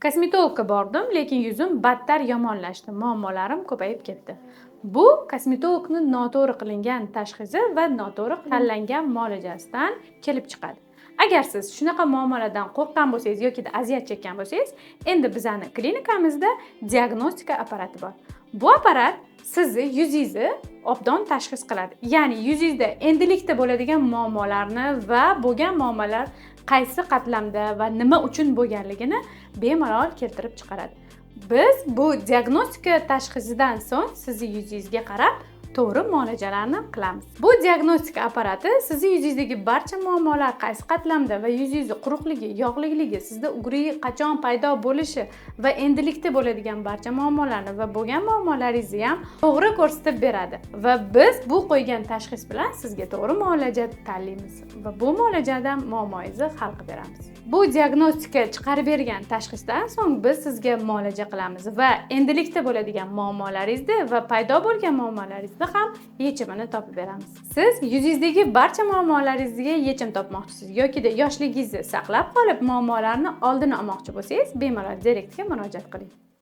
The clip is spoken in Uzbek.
Kosmetologga bordim, lekin yuzim battar yomonlashdi, muammolarim ko'payib ketdi. Bu kosmetologning noto'g'ri qilingan tashxisi va noto'g'ri tanlangan muolajasidan kelib chiqadi. Agar siz shunaqa muammolardan qo'rqgan bo'lsangiz yoki aziyat chekkan bo'lsangiz, endi bizning klinikamizda diagnostika apparati bor. Bu apparat sizni yuzingizni obdon tashxis qiladi. Ya'ni yuzingizda endilikda bo'ladigan muammolarni va bo'lgan muammolar qaysi qatlamda va nima uchun bo'lganligini bemalol keltirib chiqaradi. Biz bu diagnostika tashxisidan so'ng sizni yuzingizga qarab to'g'ri muolajalarni qilamiz. Bu diagnostika apparati sizni yuzingizdagi barcha muammolar qaysi qatlamda va yuzingizni quruqligi, yog'likligi, sizda ugri qachon paydo bo'lishi va endilikda bo'ladigan barcha muammolarni va bo'lgan muammolaringizni ham to'g'ri ko'rsatib beradi. Va biz bu qo'ygan tashxis bilan sizga to'g'ri muolaja tanlaymiz va bu muolajadan muammongizni hal qilib beramiz. Bu diagnostika chiqarib bergan tashxisdan so'ng biz sizga muolaja qilamiz va endilikda bo'ladigan muammolaringizni va paydo bo'lgan muammolaringizni ham yechimini topib beramiz. Siz yuzingizdagi barcha muammolaringizga yechim topmoqchisiz yoki yoshligingizni saqlab qolib muammolarni oldini olmoqchi bo'lsangiz, bemalol direktga murojaat qiling.